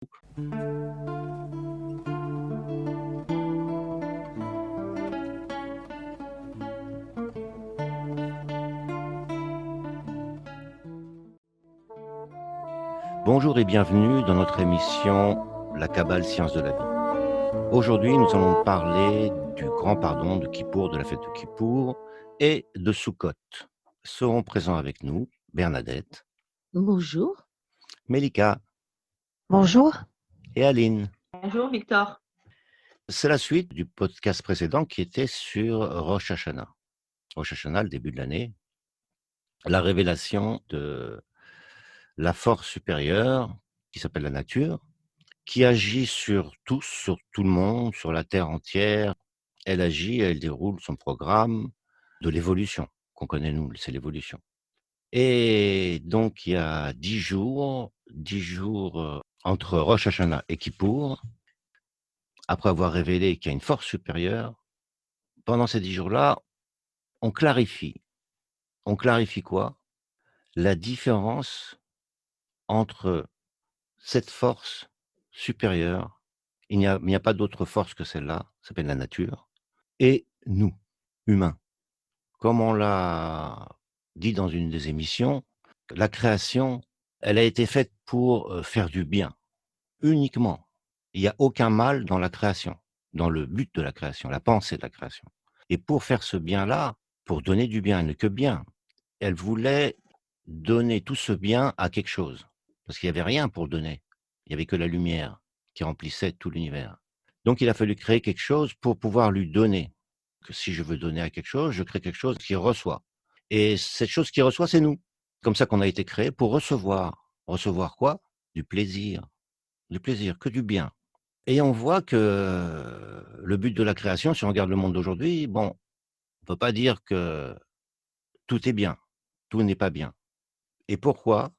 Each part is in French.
Bonjour et bienvenue dans notre émission La Kabbale Science de la vie. Aujourd'hui, nous allons parler du grand pardon de Kippour, de la fête de Kippour et de Sukkot. Seront présents avec nous Bernadette, Bonjour. Melika Bonjour. et Aline. Bonjour Victor. C'est la suite du podcast précédent qui était sur Rosh Hashanah. Rosh Hashanah, le début de l'année, la révélation de la force supérieure qui s'appelle la nature, qui agit sur tous, sur tout le monde, sur la Terre entière. Elle agit, elle déroule son programme de l'évolution qu'on connaît nous, c'est l'évolution. Et donc il y a 10 jours entre Rosh Hashanah et Kippour, après avoir révélé qu'il y a une force supérieure, pendant ces 10 jours-là, on clarifie. On clarifie quoi? La différence entre cette force supérieure, il n'y a pas d'autre force que celle-là, ça s'appelle la nature, et nous, humains. Comme on l'a dit dans une des émissions, la création, elle a été faite pour faire du bien, uniquement. Il n'y a aucun mal dans la création, dans le but de la création, la pensée de la création. Et pour faire ce bien-là, pour donner du bien, ne que bien, elle voulait donner tout ce bien à quelque chose. Parce qu'il n'y avait rien pour le donner. Il n'y avait que la lumière qui remplissait tout l'univers. Donc il a fallu créer quelque chose pour pouvoir lui donner. Que si je veux donner à quelque chose, je crée quelque chose qui reçoit. Et cette chose qui reçoit, c'est nous. Comme ça qu'on a été créé pour recevoir. Recevoir quoi? Du plaisir. Du plaisir, que du bien. Et on voit que le but de la création, si on regarde le monde d'aujourd'hui, bon, on peut pas dire que tout est bien. Tout n'est pas bien. Et pourquoi?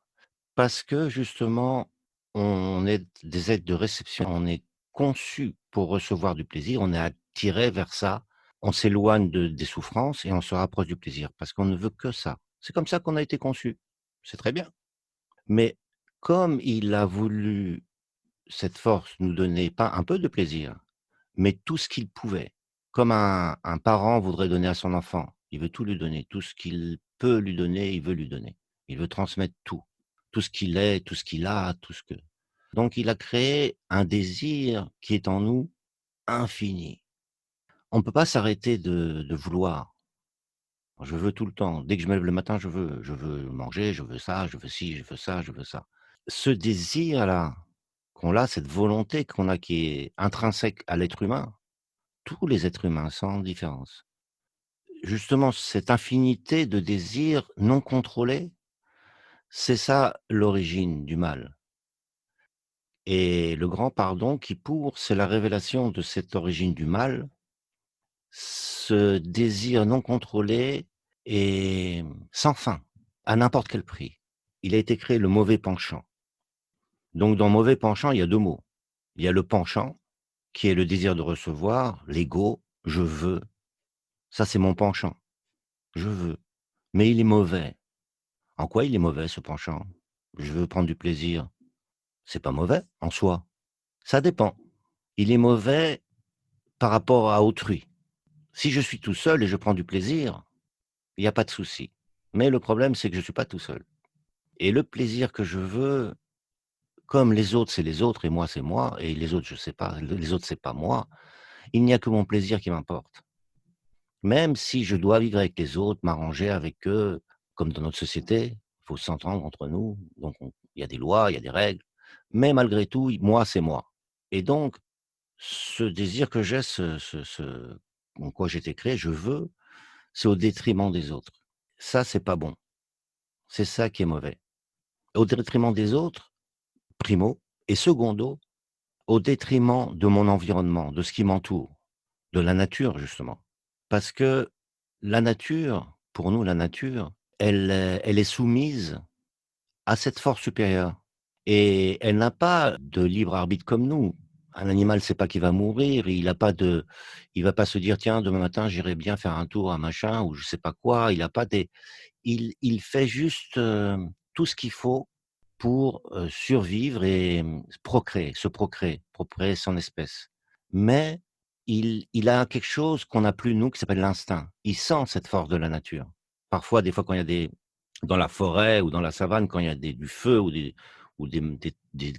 Parce que justement, on est des êtres de réception. On est conçu pour recevoir du plaisir. On est attiré vers ça. On s'éloigne des souffrances et on se rapproche du plaisir parce qu'on ne veut que ça. C'est comme ça qu'on a été conçu. C'est très bien. Mais comme il a voulu, cette force, nous donner pas un peu de plaisir, mais tout ce qu'il pouvait, comme un parent voudrait donner à son enfant, il veut tout lui donner, tout ce qu'il peut lui donner, il veut lui donner. Il veut transmettre tout, tout ce qu'il est, tout ce qu'il a, tout ce que. Donc il a créé un désir qui est en nous infini. On ne peut pas s'arrêter de vouloir. Je veux tout le temps. Dès que je me lève le matin, je veux manger, je veux ça, je veux ci, je veux ça, je veux ça. Ce désir-là, qu'on a, cette volonté qu'on a qui est intrinsèque à l'être humain, tous les êtres humains sans différence. Justement, cette infinité de désirs non contrôlés, c'est ça l'origine du mal. Et le grand pardon Kippour, c'est la révélation de cette origine du mal, ce désir non contrôlé et sans fin, à n'importe quel prix. Il a été créé le mauvais penchant. Donc dans mauvais penchant, il y a deux mots. Il y a le penchant, qui est le désir de recevoir, l'ego, je veux. Ça, c'est mon penchant. Je veux. Mais il est mauvais. En quoi il est mauvais, ce penchant? Je veux prendre du plaisir. C'est pas mauvais, en soi. Ça dépend. Il est mauvais par rapport à autrui. Si je suis tout seul et je prends du plaisir, il y a pas de souci. Mais le problème, c'est que je suis pas tout seul. Et le plaisir que je veux, comme les autres, c'est les autres et moi, c'est moi, et les autres, je sais pas, les autres, c'est pas moi, il n'y a que mon plaisir qui m'importe. Même si je dois vivre avec les autres, m'arranger avec eux, comme dans notre société, il faut s'entendre entre nous, donc il y a des lois, il y a des règles, mais malgré tout, moi, c'est moi. Et donc, ce désir que j'ai, en quoi j'ai été créé, je veux, c'est au détriment des autres. Ça, c'est pas bon. C'est ça qui est mauvais. Au détriment des autres, primo, et secondo, au détriment de mon environnement, de ce qui m'entoure, de la nature, justement. Parce que la nature, pour nous, la nature, elle est soumise à cette force supérieure et elle n'a pas de libre arbitre comme nous. Un animal sait pas qu'il va mourir, il va pas se dire: «Tiens, demain matin, j'irai bien faire un tour à machin» ou je sais pas quoi. Il a pas des il fait juste, tout ce qu'il faut pour survivre et procréer son espèce. Mais il a quelque chose qu'on n'a plus nous, qui s'appelle l'instinct. Il sent cette force de la nature. Parfois, des fois, quand il y a dans la forêt ou dans la savane, quand il y a du feu ou des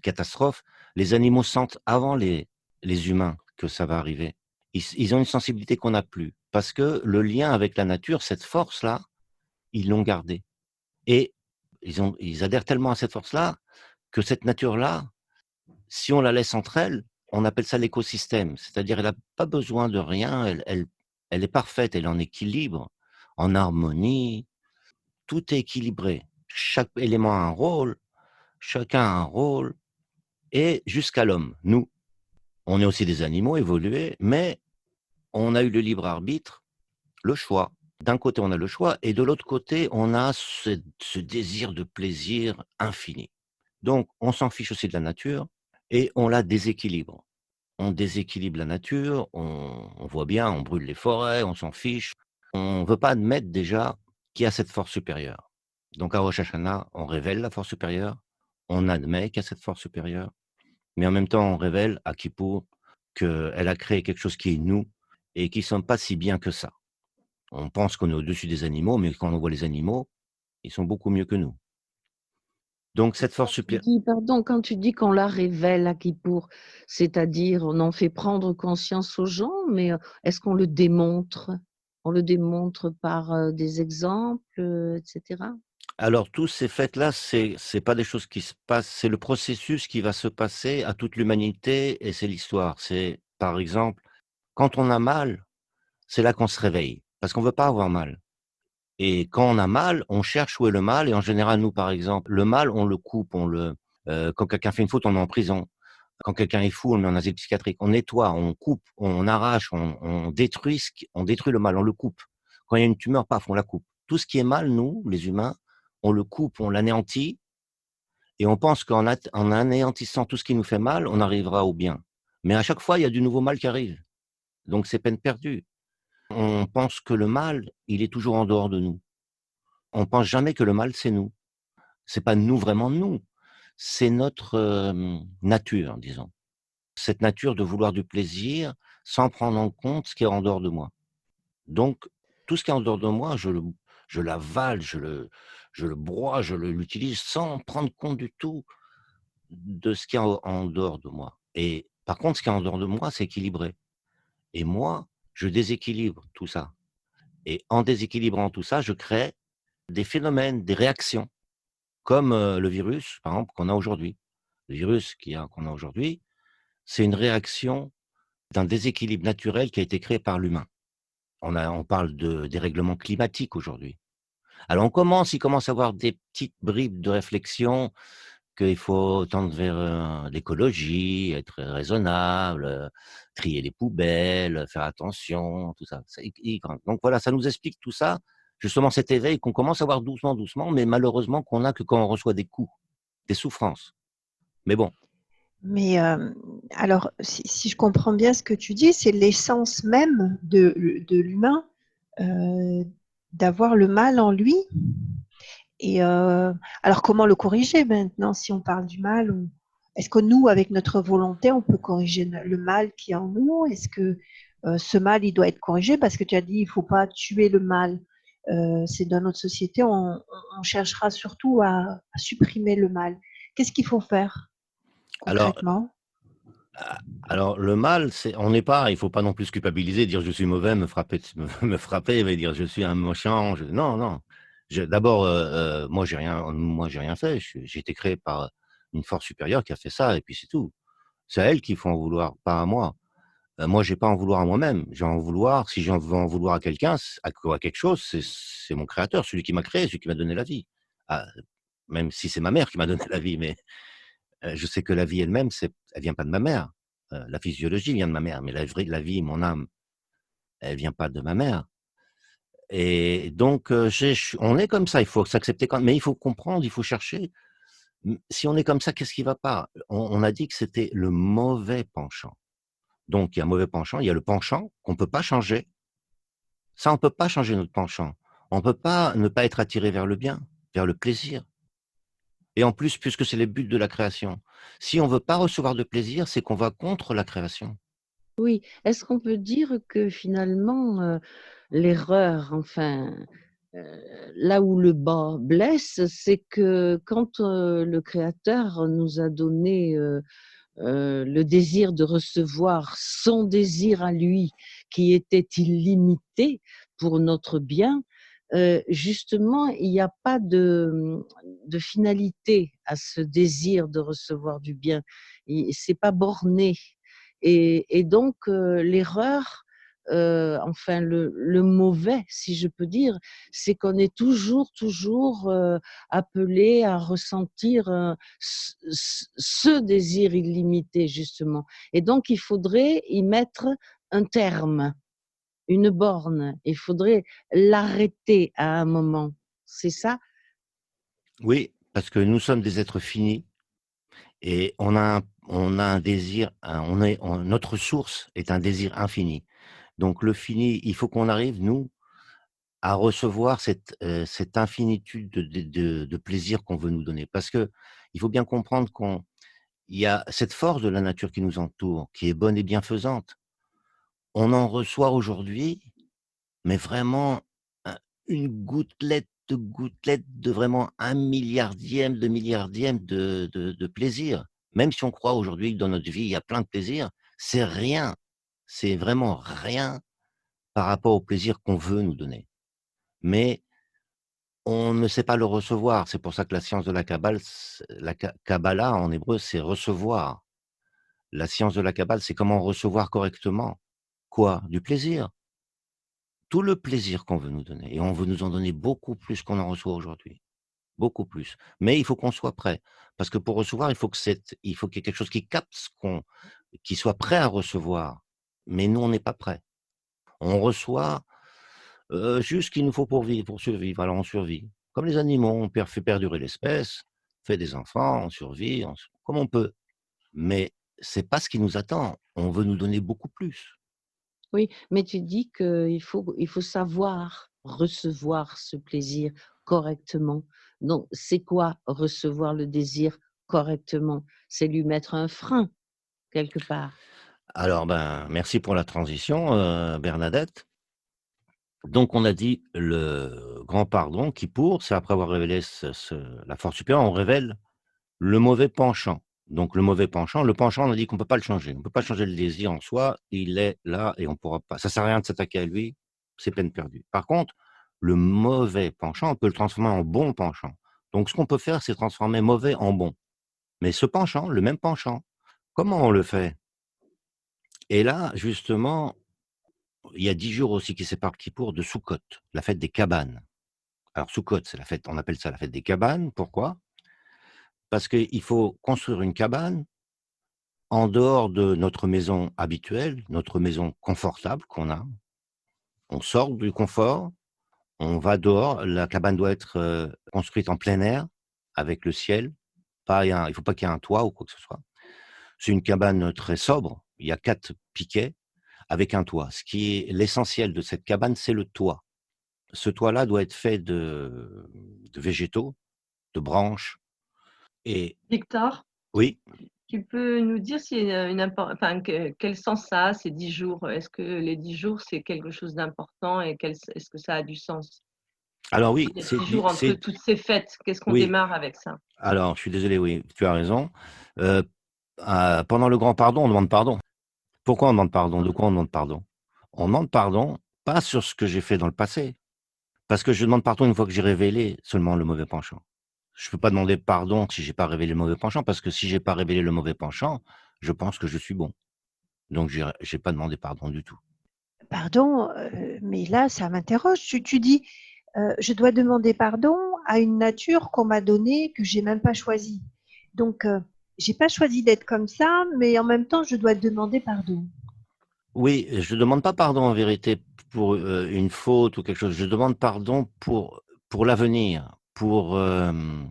catastrophes, les animaux sentent avant les humains que ça va arriver. Ils ont une sensibilité qu'on n'a plus parce que le lien avec la nature, cette force-là, ils l'ont gardée et ils adhèrent tellement à cette force-là que cette nature-là, si on la laisse entre elles, on appelle ça l'écosystème. C'est-à-dire, elle a pas besoin de rien, elle est parfaite, elle est en équilibre, en harmonie, tout est équilibré. Chaque élément a un rôle, chacun a un rôle et jusqu'à l'homme. Nous, on est aussi des animaux évolués, mais on a eu le libre arbitre, le choix. D'un côté, on a le choix et de l'autre côté, on a ce désir de plaisir infini. Donc, on s'en fiche aussi de la nature et on la déséquilibre. On déséquilibre la nature, on voit bien, on brûle les forêts, on s'en fiche. On ne veut pas admettre déjà qu'il y a cette force supérieure. Donc à Rosh Hashanah, on révèle la force supérieure, on admet qu'il y a cette force supérieure, mais en même temps, on révèle à Kippour qu'elle a créé quelque chose qui est nous et qui ne sommes pas si bien que ça. On pense qu'on est au-dessus des animaux, mais quand on voit les animaux, ils sont beaucoup mieux que nous. Donc cette force supérieure. Quand tu dis qu'on la révèle à Kippour, c'est-à-dire on en fait prendre conscience aux gens, mais est-ce qu'on le démontre? On le démontre par des exemples, etc. Alors tous ces faits-là, c'est pas des choses qui se passent, c'est le processus qui va se passer à toute l'humanité et c'est l'histoire. C'est, par exemple, quand on a mal, c'est là qu'on se réveille, parce qu'on veut pas avoir mal. Et quand on a mal, on cherche où est le mal et en général, nous, par exemple, le mal, on le coupe, quand quelqu'un fait une faute, on le met en prison. Quand quelqu'un est fou, on le met en asile psychiatrique. On nettoie, on coupe, on arrache, on détruit on détruit le mal, on le coupe. Quand il y a une tumeur, paf, on la coupe. Tout ce qui est mal, nous, les humains, on le coupe, on l'anéantit et on pense qu'en anéantissant tout ce qui nous fait mal, on arrivera au bien. Mais à chaque fois, il y a du nouveau mal qui arrive. Donc c'est peine perdue. On pense que le mal, il est toujours en dehors de nous. On pense jamais que le mal, c'est nous. C'est pas nous, vraiment nous. C'est notre nature, disons. Cette nature de vouloir du plaisir sans prendre en compte ce qui est en dehors de moi. Donc, tout ce qui est en dehors de moi, je l'avale, je le broie, l'utilise sans prendre compte du tout de ce qui est en dehors de moi. Et par contre, ce qui est en dehors de moi, c'est équilibré. Et moi, je déséquilibre tout ça. Et en déséquilibrant tout ça, je crée des phénomènes, des réactions, comme le virus, par exemple, qu'on a aujourd'hui. Le virus qu'on a aujourd'hui, c'est une réaction d'un déséquilibre naturel qui a été créé par l'humain. On parle de dérèglement climatique aujourd'hui. Alors il commence à avoir des petites bribes de réflexion qu'il faut tendre vers l'écologie, être raisonnable, trier les poubelles, faire attention, tout ça. Donc voilà, ça nous explique tout ça, justement cet éveil qu'on commence à voir doucement, doucement, mais malheureusement qu'on a que quand on reçoit des coups, des souffrances. Mais bon, Mais alors, si je comprends bien ce que tu dis, c'est l'essence même de l'humain d'avoir le mal en lui. Et alors, comment le corriger maintenant si on parle du mal? Est-ce que nous, avec notre volonté, on peut corriger le mal qui est en nous? Est-ce que ce mal, il doit être corrigé? Parce que tu as dit, il ne faut pas tuer le mal. C'est dans notre société, on cherchera surtout à supprimer le mal. Qu'est-ce qu'il faut faire alors concrètement? Alors le mal, on n'est pas, il faut pas non plus se culpabiliser, dire je suis mauvais, me frapper, me frapper, et dire je suis un méchant. Non, non. D'abord, moi j'ai rien fait. J'ai été créé par une force supérieure qui a fait ça, et puis c'est tout. C'est à elle qu'il faut en vouloir, pas à moi. Moi, j'ai pas à en vouloir à moi-même. J'ai à en vouloir, si j'en veux en vouloir à quelqu'un, à quelque chose, c'est mon créateur, celui qui m'a créé, celui qui m'a donné la vie. Ah, même si c'est ma mère qui m'a donné la vie, mais je sais que la vie elle-même, elle vient pas de ma mère. La physiologie vient de ma mère, mais la vie, mon âme, elle vient pas de ma mère. Et donc, on est comme ça, il faut s'accepter mais il faut comprendre, il faut chercher. Si on est comme ça, qu'est-ce qui va pas? On a dit que c'était le mauvais penchant. Donc, il y a un mauvais penchant, il y a le penchant qu'on peut pas changer. Ça, on peut pas changer notre penchant. On peut pas ne pas être attiré vers le bien, vers le plaisir. Et en plus, puisque c'est le but de la création. Si on veut pas recevoir de plaisir, c'est qu'on va contre la création. Oui. Est-ce qu'on peut dire que finalement, l'erreur, enfin, là où le bas blesse, c'est que quand, le créateur nous a donné, le désir de recevoir son désir à lui, qui était illimité pour notre bien, justement, il n'y a pas de finalité à ce désir de recevoir du bien. C'est pas borné et donc l'erreur, enfin le mauvais, si je peux dire, c'est qu'on est toujours, appelé à ressentir, ce désir illimité justement et donc il faudrait y mettre un terme, une borne. Il faudrait l'arrêter à un moment. C'est ça? Oui, parce que nous sommes des êtres finis et on a un désir, notre source est un désir infini. Donc le fini, il faut qu'on arrive, nous, à recevoir cette infinitude de plaisir qu'on veut nous donner. Parce que il faut bien comprendre il y a cette force de la nature qui nous entoure, qui est bonne et bienfaisante. On en reçoit aujourd'hui, mais vraiment un une gouttelette de vraiment un milliardième de milliardième de plaisir. Même si on croit aujourd'hui que dans notre vie, il y a plein de plaisirs, c'est rien. C'est vraiment rien par rapport au plaisir qu'on veut nous donner. Mais on ne sait pas le recevoir. C'est pour ça que la science de la Kabbale, la Kabbalah en hébreu, c'est recevoir. La science de la Kabbale, c'est comment recevoir correctement. Quoi? Du plaisir. Tout le plaisir qu'on veut nous donner et on veut nous en donner beaucoup plus qu'on en reçoit aujourd'hui, beaucoup plus. Mais il faut qu'on soit prêt parce que pour recevoir, il faut qu'il y ait quelque chose qui capte qui soit prêt à recevoir. Mais nous, on n'est pas prêt. On reçoit, juste ce qu'il nous faut pour vivre, pour survivre. Alors on survit. Comme les animaux, on fait perdurer l'espèce, fait des enfants, on survit, comme on peut. Mais c'est pas ce qui nous attend. On veut nous donner beaucoup plus. Oui, mais tu dis qu'il faut savoir recevoir ce plaisir correctement. Donc, c'est quoi recevoir le désir correctement? C'est lui mettre un frein quelque part. Alors, ben, merci pour la transition, Bernadette. Donc on a dit le grand pardon, Kippour, c'est après avoir révélé la force supérieure, on révèle le mauvais penchant. Donc le penchant, on a dit qu'on peut pas le changer. On peut pas changer le désir en soi, il est là et on pourra pas. Ça sert à rien de s'attaquer à lui, c'est peine perdue. Par contre, le mauvais penchant, on peut le transformer en bon penchant. Donc ce qu'on peut faire, c'est transformer mauvais en bon. Mais ce penchant, le même penchant, comment on le fait? Et là, justement, il y a 10 jours aussi qui séparent Kippour de Soukhot, la fête des cabanes. Alors Soukhot, c'est la fête, on appelle ça la fête des cabanes. Pourquoi? Parce qu'il faut construire une cabane en dehors de notre maison habituelle, notre maison confortable qu'on a. On sort du confort, on va dehors. La cabane doit être, construite en plein air, avec le ciel. Il faut pas qu'il y ait un toit ou quoi que ce soit. C'est une cabane très sobre. Il y a 4 piquets avec un toit. Ce qui est l'essentiel de cette cabane, c'est le toit. Ce toit-là doit être fait de végétaux, de branches et Victor, oui. tu peux nous dire si enfin, quel sens ça a ces 10 jours? Est-ce que les 10 jours, c'est quelque chose d'important et est-ce que ça a du sens? Alors oui, Il y a 10 jours entre toutes ces fêtes, qu'est-ce qu'on oui. démarre avec ça? Alors, je suis désolé, oui, tu as raison. Heu, pendant le grand pardon, on demande pardon. Pourquoi on demande pardon? De quoi on demande pardon? On demande pardon, pas sur ce que j'ai fait dans le passé, parce que je demande pardon une fois que j'ai révélé seulement le mauvais penchant. Je peux pas demander pardon si j'ai pas révélé le mauvais penchant, parce que si j'ai pas révélé le mauvais penchant, je pense que je suis bon. Donc j'ai pas demandé pardon du tout. Pardon, mais là, ça m'interroge. Tu dis, je dois demander pardon à une nature qu'on m'a donnée, que j'ai même pas choisie. Donc, j'ai pas choisi d'être comme ça, mais en même temps, je dois demander pardon. Oui, je demande pas pardon en vérité pour, une faute ou quelque chose. Je demande pardon pour l'avenir, je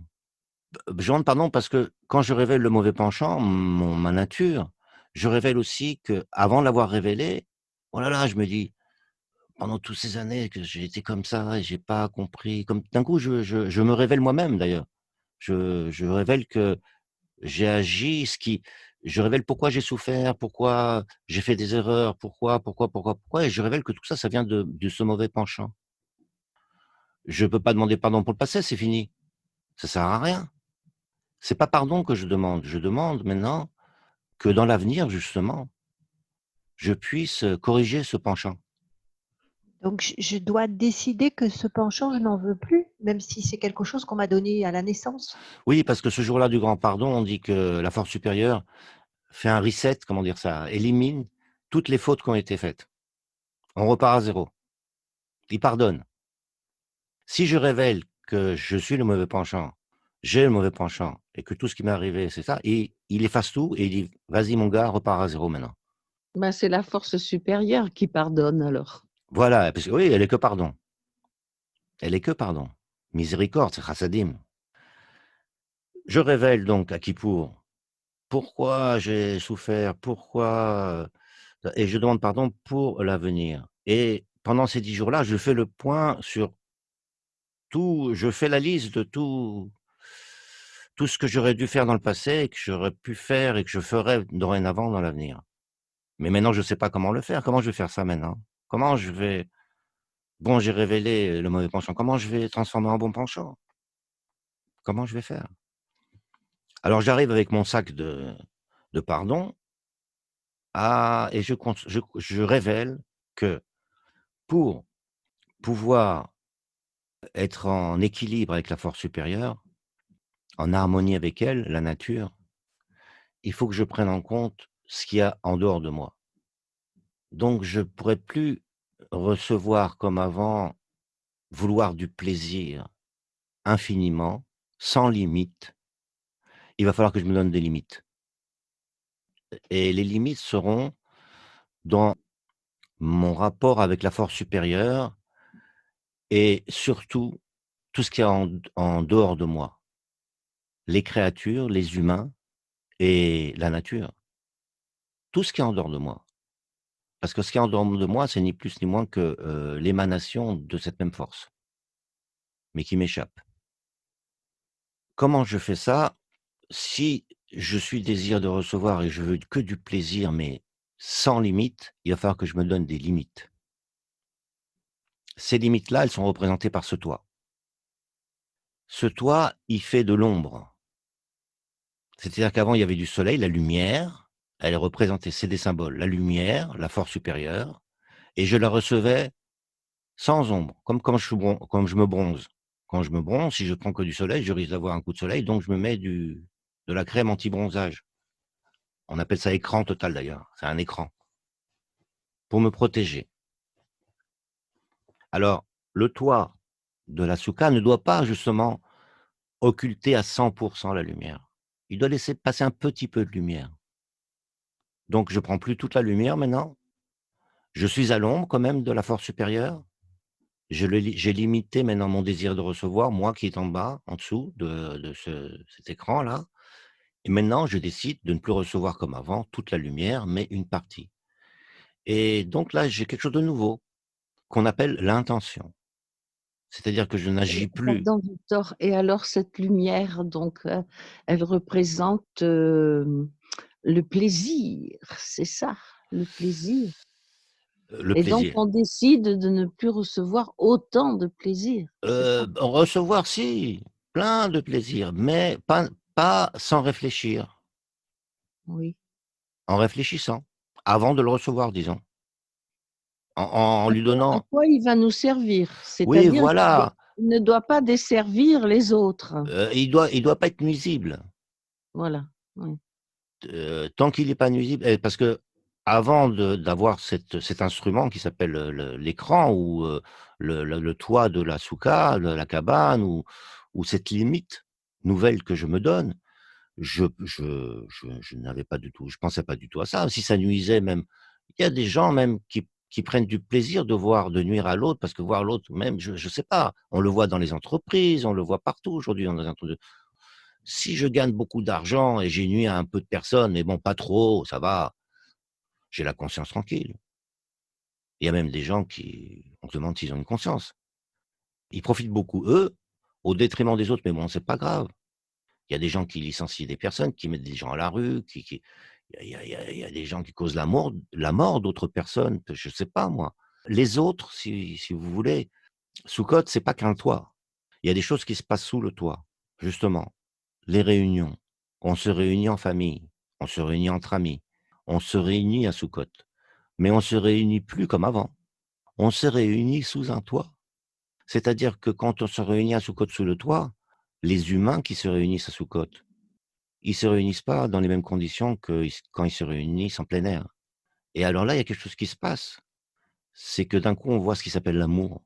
demande pardon parce que quand je révèle le mauvais penchant, ma nature, je révèle aussi que avant de l'avoir révélé, oh là là, je me dis: «Pendant toutes ces années que j'ai été comme ça et j'ai pas compris», comme d'un coup je me révèle moi-même d'ailleurs. Je révèle que j'ai agi, je révèle pourquoi j'ai souffert, pourquoi j'ai fait des erreurs, pourquoi, et je révèle que tout ça, ça vient de ce mauvais penchant. Je peux pas demander pardon pour le passé, c'est fini. Ça sert à rien. C'est pas pardon que je demande maintenant que dans l'avenir, justement, je puisse corriger ce penchant. Donc, je dois décider que ce penchant, je n'en veux plus, même si c'est quelque chose qu'on m'a donné à la naissance. Oui, parce que ce jour-là du grand pardon, on dit que la force supérieure fait un reset, comment dire ça, élimine toutes les fautes qui ont été faites. On repart à zéro. Il pardonne. Si je révèle que je suis le mauvais penchant, j'ai le mauvais penchant et que tout ce qui m'est arrivé, c'est ça, et il efface tout et il dit: «Vas-y mon gars, repars à zéro maintenant». Ben, c'est la force supérieure qui pardonne alors. Voilà, parce que oui, elle est que pardon. Elle est que pardon. Miséricorde, c'est chassadim. Je révèle donc à Kippour pourquoi j'ai souffert, pourquoi, et je demande pardon pour l'avenir. Et pendant ces 10 jours-là, je fais le point sur tout, je fais la liste de tout ce que j'aurais dû faire dans le passé et que j'aurais pu faire et que je ferai dorénavant dans l'avenir. Mais maintenant, je ne sais pas comment le faire. Comment je vais faire ça maintenant? Comment je vais bon, j'ai révélé le mauvais penchant. Comment je vais transformer en bon penchant? Comment je vais faire? Alors j'arrive avec mon sac de pardon et je révèle que pour pouvoir être en équilibre avec la force supérieure, en harmonie avec elle, la nature, il faut que je prenne en compte ce qu'il y a en dehors de moi. Donc je pourrais plus recevoir comme avant, vouloir du plaisir infiniment, sans limite. Il va falloir que je me donne des limites. Et les limites seront dans mon rapport avec la force supérieure et surtout tout ce qu'il y a en dehors de moi. Les créatures, les humains et la nature. Tout ce qui est en dehors de moi. Parce que ce qui est en dehors de moi, c'est ni plus ni moins que l'émanation de cette même force, mais qui m'échappe. Comment je fais ça? Si je suis désir de recevoir et je veux que du plaisir, mais sans limite, il va falloir que je me donne des limites. Ces limites-là, elles sont représentées par ce toit. Ce toit, il fait de l'ombre. C'est-à-dire qu'avant, il y avait du soleil, la lumière, elle est représentée, c'est des symboles, la lumière, la force supérieure, et je la recevais sans ombre, comme quand comme je me bronze. Quand je me bronze, si je prends que du soleil, je risque d'avoir un coup de soleil, donc je me mets de la crème anti-bronzage. On appelle ça écran total d'ailleurs, c'est un écran, pour me protéger. Alors, le toit de la souka ne doit pas justement occulter à 100% la lumière. Il doit laisser passer un petit peu de lumière. Donc je prends plus toute la lumière maintenant. Je suis à l'ombre quand même de la force supérieure. J'ai limité maintenant mon désir de recevoir, moi qui est en bas, en dessous de cet écran-là. Et maintenant, je décide de ne plus recevoir comme avant toute la lumière, mais une partie. Et donc là, j'ai quelque chose de nouveau qu'on appelle l'intention. C'est-à-dire que je n'agis plus. Pardon, Victor. Et alors cette lumière, donc, elle représente le plaisir, c'est ça, le plaisir. Le Et donc plaisir. on décide de ne plus recevoir autant de plaisir, c'est ça? Recevoir, si, plein de plaisir, mais pas sans réfléchir, Oui. en réfléchissant, avant de le recevoir, disons, en lui À donnant quoi il va nous servir? oui, C'est-à-dire voilà, qu'il ne doit pas desservir les autres. il doit pas être nuisible, Voilà, oui. tant qu'il est pas nuisible parce qu'avant d'avoir cet instrument qui s'appelle l'écran ou le toit de la souka, de la cabane ou cette limite nouvelle que je me donne, je n'avais pas du tout, je pensais pas du tout à ça. Si ça nuisait même, il y a des gens même qui prennent du plaisir de nuire à l'autre, parce que voir l'autre même, je sais pas, on le voit dans les entreprises, on le voit partout aujourd'hui dans les entreprises. Si je gagne beaucoup d'argent et j'ai nui à un peu de personnes, mais bon, pas trop, ça va, j'ai la conscience tranquille. Il y a même des gens on se demande s'ils ont une conscience. Ils profitent beaucoup, eux, au détriment des autres, mais bon, c'est pas grave. Il y a des gens qui licencient des personnes, qui mettent des gens à la rue, il y a des gens qui causent la mort d'autres personnes, je ne sais pas moi. Les autres, si vous voulez, Soukhot, c'est pas qu'un toit. Il y a des choses qui se passent sous le toit, justement. Les réunions. On se réunit en famille, on se réunit entre amis, on se réunit à Soukhot. Mais on se réunit plus comme avant. On se réunit sous un toit. C'est-à-dire que quand on se réunit à Soukhot sous le toit, les humains qui se réunissent à Soukhot, ils se réunissent pas dans les mêmes conditions que quand ils se réunissent en plein air. Et alors là, il y a quelque chose qui se passe. C'est que d'un coup, on voit ce qui s'appelle l'amour.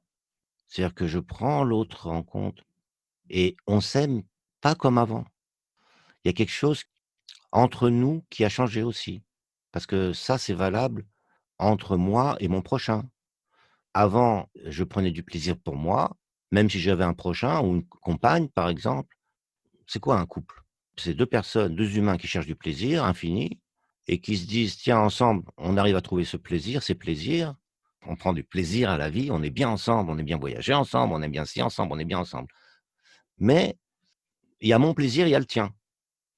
C'est-à-dire que je prends l'autre en compte et on s'aime pas comme avant. Il y a quelque chose entre nous qui a changé aussi. Parce que ça, c'est valable entre moi et mon prochain. Avant, je prenais du plaisir pour moi, même si j'avais un prochain ou une compagne, par exemple. C'est quoi un couple? C'est 2 personnes, 2 humains qui cherchent du plaisir infini et qui se disent: «Tiens, ensemble, on arrive à trouver ce plaisir, ces plaisirs. On prend du plaisir à la vie, on est bien ensemble, on aime bien voyager ensemble, on aime bien ci ensemble, on est bien ensemble». Mais il y a mon plaisir, il y a le tien.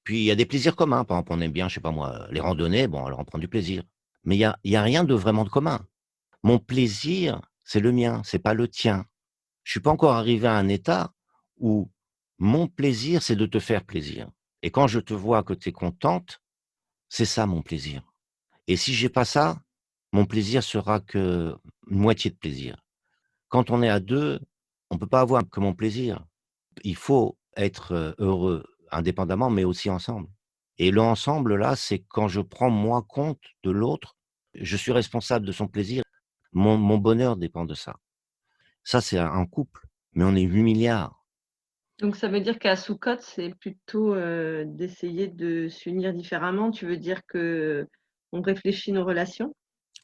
Puis il y a des plaisirs communs. Par exemple, on aime bien, je sais pas moi, les randonnées, bon, alors on prend du plaisir. Mais il y a rien de vraiment de commun. Mon plaisir, c'est le mien, c'est pas le tien. Je suis pas encore arrivé à un état où mon plaisir, c'est de te faire plaisir. Et quand je te vois que tu es contente, c'est ça mon plaisir. Et si j'ai pas ça, mon plaisir sera que moitié de plaisir. Quand on est à 2, on peut pas avoir que mon plaisir. Il faut être, heureux indépendamment, mais aussi ensemble. Et le ensemble là, c'est quand je prends moi compte de l'autre, je suis responsable de son plaisir. Mon bonheur dépend de ça. Ça, c'est un couple, mais on est 8 milliards. Donc ça veut dire qu'à Soukhot, c'est plutôt, d'essayer de s'unir différemment. Tu veux dire qu'on réfléchit nos relations?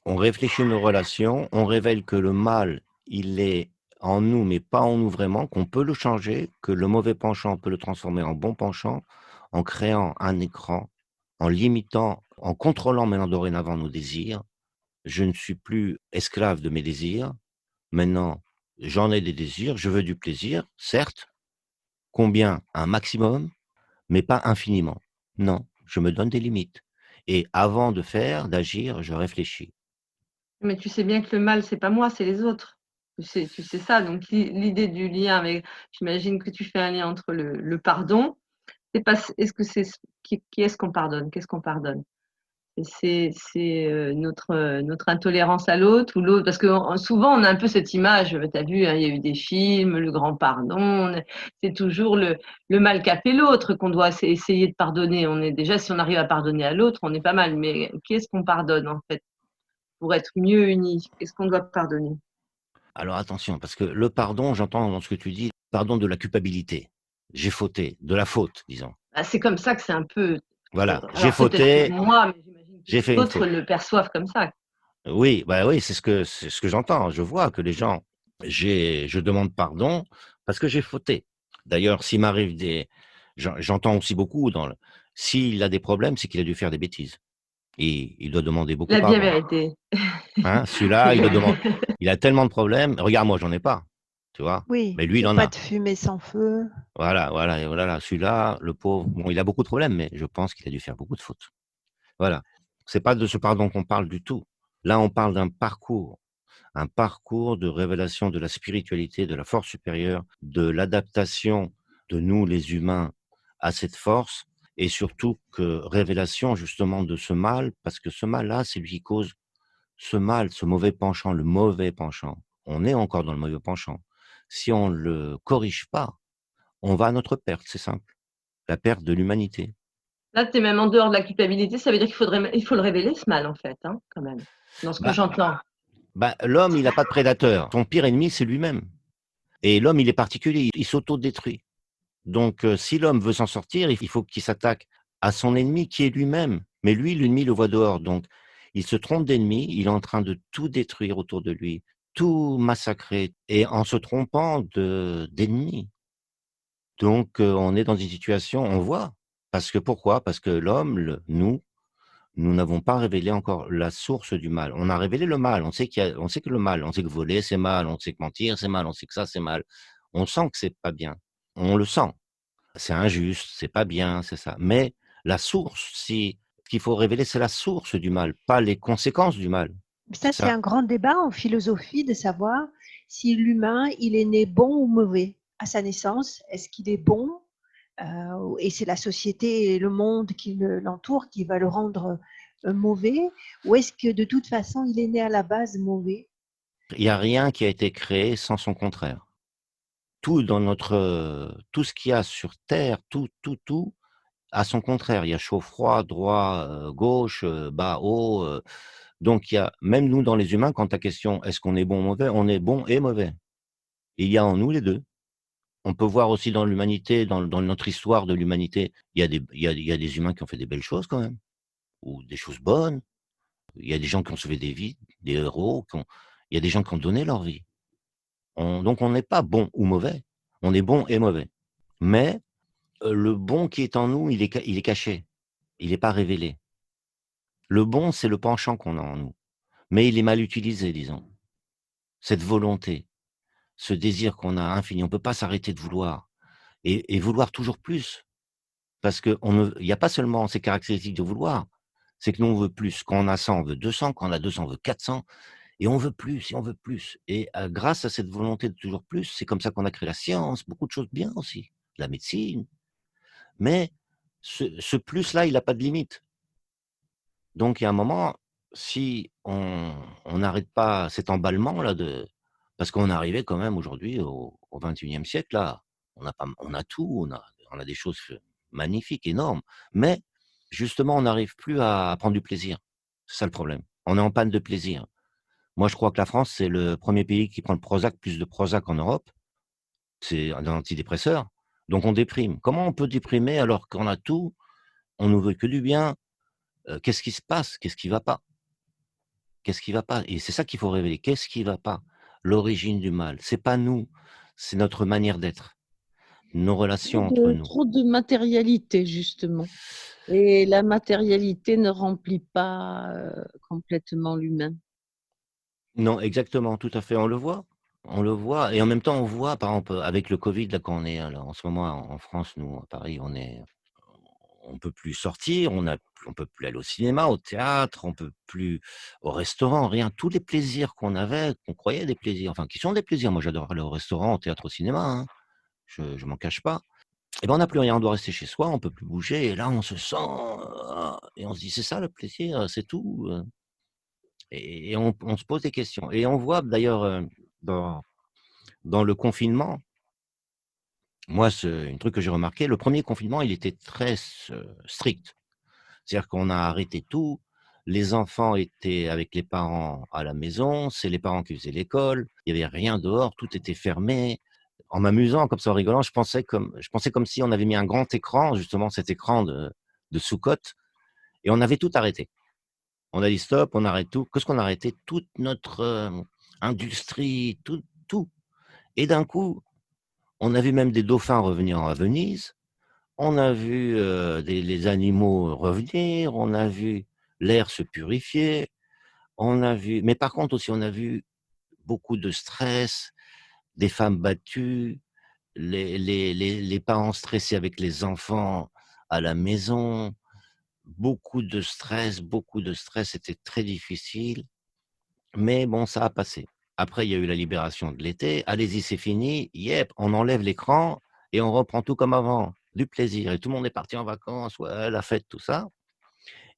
On réfléchit nos relations, on révèle que le mal, il est en nous, mais pas en nous vraiment, qu'on peut le changer, que le mauvais penchant, on peut le transformer en bon penchant, en créant un écran, en limitant, en contrôlant maintenant dorénavant nos désirs. Je ne suis plus esclave de mes désirs. Maintenant, j'en ai des désirs, je veux du plaisir, certes. Combien? Un maximum, mais pas infiniment. Non, je me donne des limites. Et avant de faire, d'agir, je réfléchis. Mais tu sais bien que le mal, c'est pas moi, c'est les autres. Tu sais ça, donc l'idée du lien avec j'imagine que tu fais un lien entre le pardon, c'est pas est-ce que c'est qui est-ce qu'on pardonne? Qu'est-ce qu'on pardonne? Et notre intolérance à l'autre ou l'autre parce que souvent on a un peu cette image, tu as vu, hein, il y a eu des films, Le Grand Pardon, c'est toujours le mal qu'a fait l'autre qu'on doit essayer de pardonner. On est déjà si on arrive à pardonner à l'autre, on est pas mal, mais qu'est-ce qu'on pardonne en fait? Pour être mieux unis, qu'est-ce qu'on doit pardonner? Alors attention, parce que le pardon, j'entends dans ce que tu dis, pardon de la culpabilité. J'ai fauté, de la faute, disons. Bah, c'est comme ça que c'est un peu Voilà, j'ai alors peut-être pour fauté, moi, mais j'imagine que j'ai fait une d'autres faute. le perçoivent comme ça. Oui, bah oui, c'est ce que j'entends. Je vois que les gens, je demande pardon parce que j'ai fauté. D'ailleurs, s'il m'arrive j'entends aussi beaucoup s'il a des problèmes, c'est qu'il a dû faire des bêtises. Et il doit demander beaucoup La bien pardon. vérité. Hein, celui-là, il a tellement de problèmes. Regarde, moi, j'en ai pas, tu vois. Oui, Mais lui, il il n'y a en pas a. de fumée sans feu. Voilà, voilà, et voilà, celui-là, le pauvre, bon, il a beaucoup de problèmes, mais je pense qu'il a dû faire beaucoup de fautes. Voilà. C'est pas de ce pardon qu'on parle du tout. Là, on parle un parcours de révélation de la spiritualité, de la force supérieure, de l'adaptation de nous, les humains, à cette force, et surtout que révélation justement de ce mal, parce que ce mal-là, c'est lui qui cause ce mal, ce mauvais penchant, le mauvais penchant. On est encore dans le mauvais penchant. Si on le corrige pas, on va à notre perte, c'est simple. La perte de l'humanité. Là, tu es même en dehors de la culpabilité, ça veut dire il faut le révéler ce mal en fait, hein, quand même, dans ce que Bah, j'entends. l'homme, il n'a pas de prédateur. Son pire ennemi, c'est lui-même. Et l'homme, il est particulier, il s'auto-détruit. Donc, si l'homme veut s'en sortir, il faut qu'il s'attaque à son ennemi qui est lui-même. Mais lui, l'ennemi le voit dehors. Donc, il se trompe d'ennemi, il est en train de tout détruire autour de lui, tout massacrer, et en se trompant d'ennemi. Donc, on est dans une situation, on voit. Parce que pourquoi? Parce que l'homme, nous n'avons pas révélé encore la source du mal. On a révélé le mal. On sait que le mal, on sait que voler, c'est mal, on sait que mentir, c'est mal, on sait que ça, c'est mal. On sent que c'est pas bien. On le sent. c'est injuste, c'est pas bien, c'est ça. Mais la source, ce qu'il faut révéler, c'est la source du mal, pas les conséquences du mal. Ça, C'est c'est ça. un grand débat en philosophie de savoir si l'humain, il est né bon ou mauvais à sa naissance. Est-ce qu'il est bon et c'est la société et le monde qui l'entoure qui va le rendre mauvais, ou est-ce que de toute façon, il est né à la base mauvais? Il y a rien qui a été créé sans son contraire. Tout dans tout ce qu'il y a sur terre, tout a son contraire. Il y a chaud, froid, droit, gauche, bas, haut, donc il y a même nous dans les humains, quand ta question: «Est-ce qu'on est bon ou mauvais?» On est bon et mauvais. Il y a en nous les 2. On peut voir aussi dans l'humanité, dans notre histoire de l'humanité, il y a des humains qui ont fait des belles choses quand même, ou des choses bonnes. Il y a des gens qui ont sauvé des vies, des héros, il y a des gens qui ont donné leur vie. Donc on n'est pas bon ou mauvais, on est bon et mauvais. Mais, le bon qui est en nous, il est caché, il n'est pas révélé. Le bon, c'est le penchant qu'on a en nous, mais il est mal utilisé, disons. Cette volonté, ce désir qu'on a infini, on ne peut pas s'arrêter de vouloir et vouloir toujours plus. Parce il y a pas seulement ces caractéristiques de vouloir, c'est que nous on veut plus. Quand on a 100, on veut 200, quand on a 200, on veut 400 et on veut plus et on veut plus et grâce à cette volonté de toujours plus, c'est comme ça qu'on a créé la science, beaucoup de choses bien aussi, la médecine, mais ce plus-là, il a pas de limite. Donc il y a un moment, si on n'arrête pas cet emballement-là parce qu'on est arrivé quand même aujourd'hui au 21e siècle là, on a tout, on a des choses magnifiques, énormes, mais justement on n'arrive plus à prendre du plaisir. C'est ça le problème. On est en panne de plaisir. Moi je crois que la France, c'est le premier pays qui prend le Prozac, plus de Prozac en Europe. C'est un antidépresseur, donc on déprime. Comment on peut déprimer alors qu'on a tout? On nous veut que du bien. Qu'est-ce qui se passe? Qu'est-ce qui va pas? Qu'est-ce qui va pas? Et c'est ça qu'il faut révéler. Qu'est-ce qui va pas? L'origine du mal. C'est pas nous, c'est notre manière d'être, nos relations entre nous. Trop de matérialité, justement. Et la matérialité ne remplit pas complètement l'humain. Non, exactement, tout à fait, on le voit et en même temps, on voit, par exemple, avec le covid, là, quand on est là, en ce moment en France, nous, à Paris, on peut plus sortir, on peut plus aller au cinéma, au théâtre, on peut plus au restaurant, rien. Tous les plaisirs qu'on avait, qu'on croyait des plaisirs, enfin, qui sont des plaisirs. Moi, j'adore aller au restaurant, au théâtre, au cinéma, hein, je m'en cache pas. Et ben, on n'a plus rien, on doit rester chez soi, on peut plus bouger et là, on se sent, et on se dit: «C'est ça le plaisir, c'est tout», et on se pose des questions et on voit d'ailleurs, dans le confinement, moi, c'est un truc que j'ai remarqué, le premier confinement, il était très strict. C'est-à-dire qu'on a arrêté tout, les enfants étaient avec les parents à la maison, c'est les parents qui faisaient l'école, il y avait rien dehors, tout était fermé. En m'amusant comme ça, en rigolant, je pensais comme si on avait mis un grand écran, justement cet écran de sous-cote et on avait tout arrêté. On a dit: «Stop», on arrête tout. Qu'est-ce qu'on a arrêté? Toute notre, industrie, tout et d'un coup, on a vu même des dauphins revenir à Venise, on a vu, les animaux revenir, on a vu l'air se purifier, mais par contre aussi, on a vu beaucoup de stress, des femmes battues, les parents stressés avec les enfants à la maison, beaucoup de stress, c'était très difficile, mais bon, ça a passé. Après, il y a eu la libération de l'été. Allez-y, c'est fini. Yep, on enlève l'écran et on reprend tout comme avant. Du plaisir. Et tout le monde est parti en vacances, ouais, la fête, tout ça.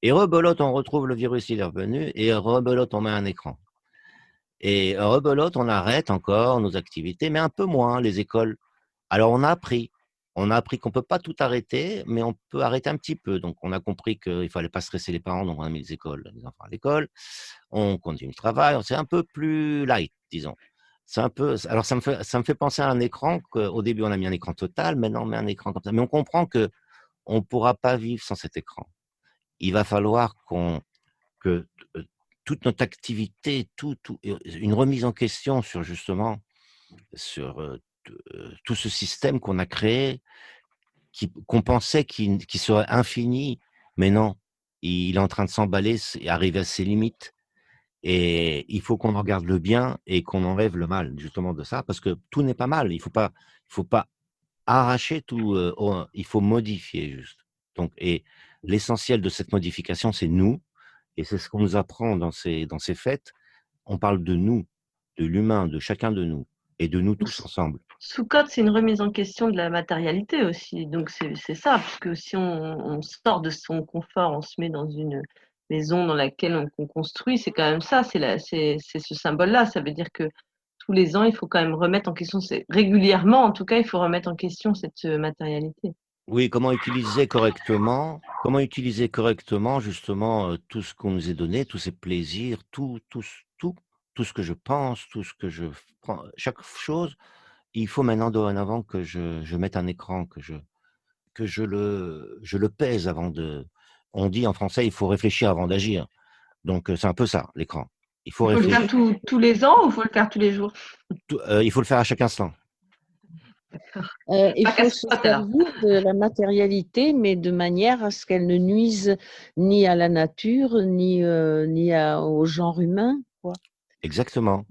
Et rebelote, on retrouve le virus, il est revenu. Et rebelote, on met un écran. Et rebelote, on arrête encore nos activités, mais un peu moins les écoles. Alors on a appris. On a appris qu'on peut pas tout arrêter, mais on peut arrêter un petit peu. Donc on a compris qu'il fallait pas stresser les parents, donc on a mis les enfants à l'école. On continue le travail, c'est un peu plus light, disons. C'est un peu alors ça me fait penser à un écran qu'au début on a mis un écran total, maintenant on met un écran comme ça. Mais on comprend qu'on ne pourra pas vivre sans cet écran. Il va falloir que, toute notre activité, une remise en question sur justement, sur, tout ce système qu'on a créé, qu'on pensait qui serait infini, mais non, il est en train de s'emballer, c'est arriver à ses limites. Et il faut qu'on regarde le bien et qu'on enlève le mal, justement, de ça, parce que tout n'est pas mal. Il faut pas arracher tout, il faut modifier juste. Donc et l'essentiel de cette modification, c'est nous et c'est ce qu'on nous apprend dans ces fêtes. On parle de nous, de l'humain, de chacun de nous et de nous tous ensemble. Sukkot, c'est une remise en question de la matérialité aussi. Donc, c'est ça, parce que si on sort de son confort, on se met dans une maison dans laquelle on construit, c'est quand même ça, c'est ce symbole-là. Ça veut dire que tous les ans, il faut quand même remettre en question, régulièrement en tout cas, il faut remettre en question cette matérialité. Oui, comment utiliser correctement justement tout ce qu'on nous est donné, tous ces plaisirs, tout ce que je pense, tout ce que je prends, chaque chose, il faut maintenant dorénavant que je mette un écran, que je le pèse avant de. On dit en français, il faut réfléchir avant d'agir. Donc c'est un peu ça, l'écran. Il faut Il faut le faire réfléchir. tous les ans ou il faut le faire tous les jours? Il faut le faire à chaque instant. Il Pas faut se casse-croûte, alors. servir de la matérialité, mais de manière à ce qu'elle ne nuise ni à la nature, ni au genre humain, quoi. Exactement,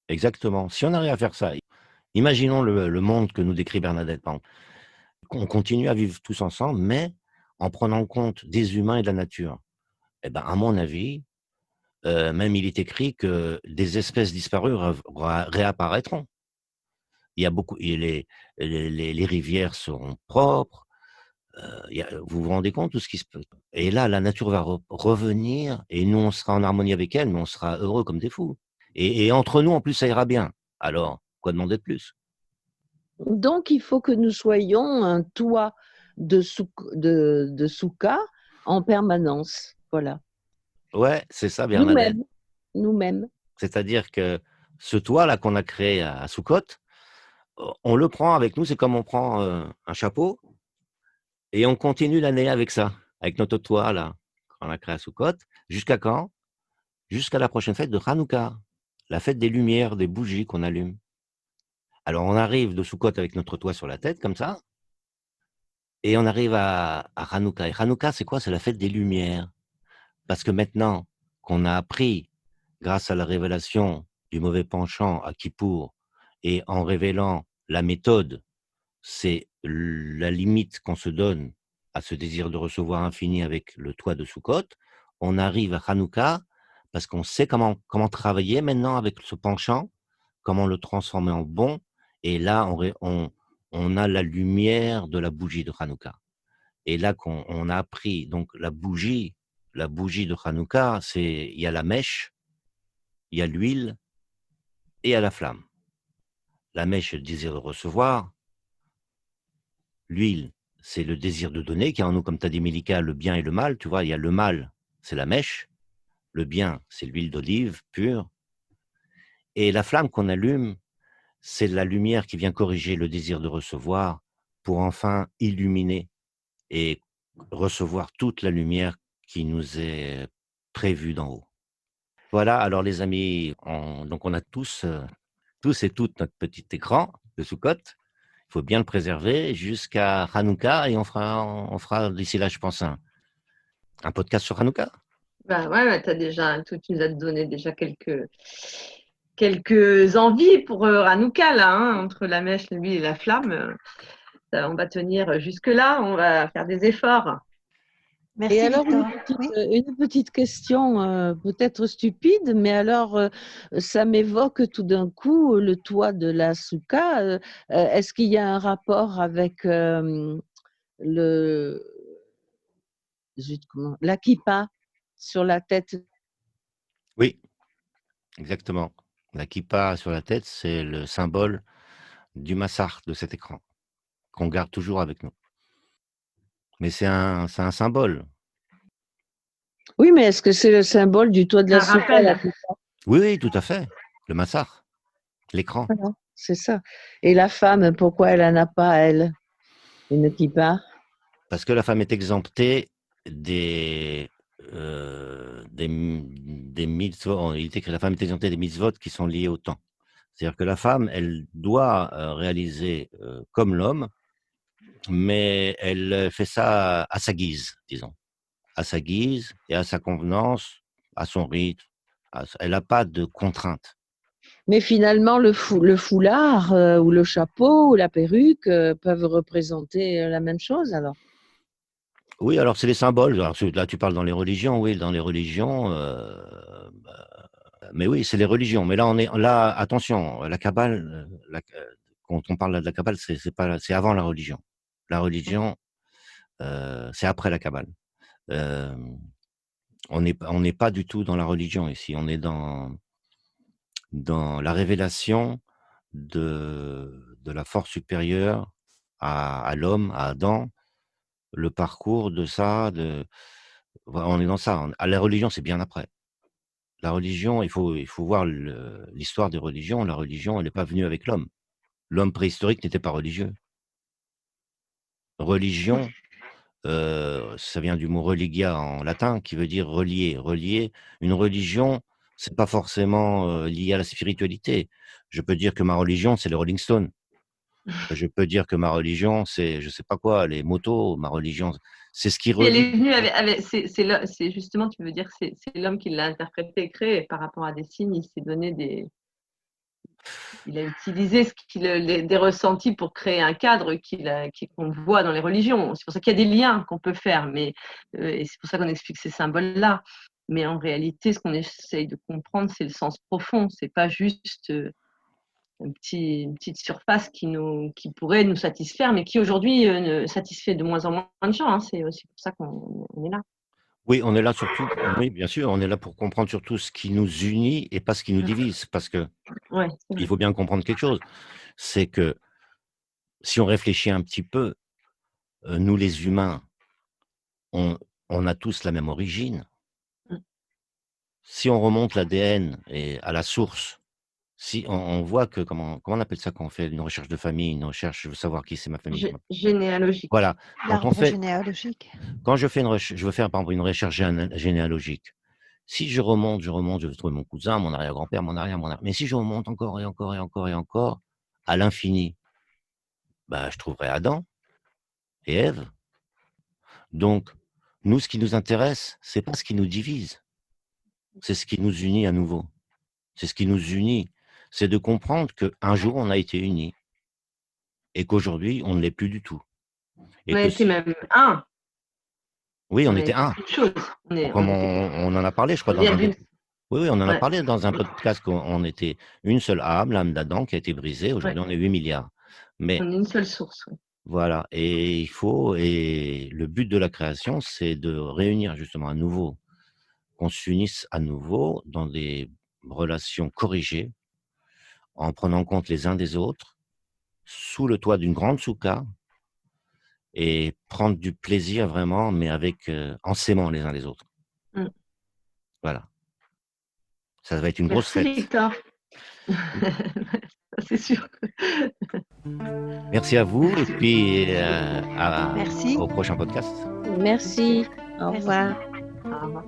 exactement. Si on arrive à faire ça, imaginons le monde que nous décrit Bernadette. Par exemple. On continue à vivre tous ensemble, mais en prenant compte des humains et de la nature. Eh ben, à mon avis, même il est écrit que des espèces disparues réapparaîtront. Il y a beaucoup, et les rivières seront propres. Vous vous rendez compte de ce qui se peut. Et là, la nature va revenir, et nous, on sera en harmonie avec elle, mais on sera heureux comme des fous. Et entre nous, en plus, ça ira bien. Alors, quoi demander de plus? Donc, il faut que nous soyons un toit de soukha en permanence. Voilà. Ouais, c'est ça, Bernadette. Nous-mêmes. C'est-à-dire que ce toit-là qu'on a créé à Soukhot, on le prend avec nous, c'est comme on prend un chapeau, et on continue l'année avec ça, avec notre toit là, qu'on a créé à Soukhot. Jusqu'à quand? Jusqu'à la prochaine fête de Hanouka, la fête des lumières, des bougies qu'on allume. Alors on arrive de Soukhot avec notre toit sur la tête, comme ça, et on arrive à Hanouka. Et Hanouka, c'est quoi? C'est la fête des lumières. Parce que maintenant qu'on a appris, grâce à la révélation du mauvais penchant à Kippour, et en révélant la méthode, c'est la limite qu'on se donne à ce désir de recevoir infini avec le toit de Soukhot, on arrive à Hanouka parce qu'on sait comment travailler maintenant avec ce penchant, comment le transformer en bon, et là, on a la lumière de la bougie de Hanouka. Et là, on a appris, donc la bougie de Hanouka, il y a la mèche, il y a l'huile et il y a la flamme. La mèche, c'est le désir de recevoir. L'huile, c'est le désir de donner, qui est en nous, comme tu as dit, Mélika, le bien et le mal. Tu vois, il y a le mal, c'est la mèche. Le bien, c'est l'huile d'olive pure. Et la flamme qu'on allume, c'est la lumière qui vient corriger le désir de recevoir pour enfin illuminer et recevoir toute la lumière qui nous est prévue d'en haut. Voilà, alors les amis, donc on a tous et toutes notre petit écran de Soukhot. Il faut bien le préserver jusqu'à Hanouka, et on fera d'ici là, je pense, un podcast sur Hanouka. Bah ouais, tu nous as donné déjà quelques envies pour Hanouka, là, hein, entre la mèche, l'huile et la flamme. On va tenir jusque-là, on va faire des efforts. Merci, Et alors, Victor. une petite question peut-être stupide, mais alors, ça m'évoque tout d'un coup le toit de la souka. Est-ce qu'il y a un rapport avec la kippa sur la tête? Oui, exactement. La kippa sur la tête, c'est le symbole du massar de cet écran, qu'on garde toujours avec nous. Mais c'est un symbole. Oui, mais est-ce que c'est le symbole du toit de la souka, la kippa? Oui, tout à fait. Le massar, l'écran. Voilà, c'est ça. Et la femme, pourquoi elle n'en a pas, elle, une kippa? Parce que la femme est exemptée des mitzvot. Il est écrit, la femme est exemptée des mitzvot qui sont liés au temps. C'est-à-dire que la femme, elle doit réaliser comme l'homme, mais elle fait ça à sa guise, disons. À sa guise et à sa convenance, à son rythme. Elle n'a pas de contraintes. Mais finalement, le foulard ou le chapeau ou la perruque peuvent représenter la même chose alors. Oui, alors c'est les symboles. Alors, là, tu parles dans les religions, oui, dans les religions. Mais oui, c'est les religions. Mais là, attention, la Kabbale, quand on parle de la Kabbale, c'est avant la religion. La religion, c'est après la Kabbale. Euh, on n'est pas du tout dans la religion ici. On est dans la révélation de la force supérieure à l'homme, à Adam, le parcours de ça, on est dans ça. La religion, c'est bien après. La religion, il faut voir l'histoire des religions. La religion, elle n'est pas venue avec l'homme. L'homme préhistorique n'était pas religieux. Religion, ça vient du mot religia en latin, qui veut dire relier. Relier, une religion, c'est pas forcément lié à la spiritualité. Je peux dire que ma religion, c'est les Rolling Stones. Je peux dire que ma religion, c'est je sais pas quoi, les motos. Ma religion, c'est ce qui Et elle est relie. venue c'est justement, tu veux dire, c'est l'homme qui l'a interprété et créé par rapport à des signes. Il s'est donné il a utilisé des ressentis pour créer un cadre qu'on voit dans les religions. C'est pour ça qu'il y a des liens qu'on peut faire, et c'est pour ça qu'on explique ces symboles-là. Mais en réalité, ce qu'on essaye de comprendre, c'est le sens profond. C'est pas juste une petite surface qui pourrait nous satisfaire, mais qui aujourd'hui satisfait de moins en moins de gens. C'est aussi pour ça qu'on est là. Oui, on est là surtout, oui, bien sûr, on est là pour comprendre surtout ce qui nous unit et pas ce qui nous divise. Parce que Ouais, il faut bien comprendre quelque chose, c'est que si on réfléchit un petit peu, nous les humains, on a tous la même origine. Si on remonte l'ADN et à la source, si on voit que comment on appelle ça quand on fait une recherche de famille, une recherche, je veux savoir qui c'est ma famille. Généalogique. Voilà. L'arbre généalogique. Quand je veux faire par exemple une recherche généalogique. Si je remonte, je vais trouver mon cousin, mon arrière-grand-père, mon arrière. Mais si je remonte encore et encore et encore et encore à l'infini, je trouverai Adam et Ève. Donc, nous, ce qui nous intéresse, c'est pas ce qui nous divise, c'est ce qui nous unit à nouveau. C'est ce qui nous unit, c'est de comprendre qu'un jour on a été unis et qu'aujourd'hui on ne l'est plus du tout. On était même un. Oui, on était un. Comme on en a parlé, je crois. Oui, on en a parlé dans un podcast qu'on était une seule âme, l'âme d'Adam, qui a été brisée. Aujourd'hui, on est 8 milliards. Mais on est une seule source. Oui. Voilà. Et le but de la création, c'est de réunir justement à nouveau, qu'on s'unisse à nouveau dans des relations corrigées, en prenant compte les uns des autres, sous le toit d'une grande souka, et prendre du plaisir vraiment, mais en s'aimant les uns les autres. Voilà. Ça va être une grosse fête. Merci Victor. C'est sûr. Merci à vous et puis Merci. au prochain podcast. Merci. Au revoir. Au revoir.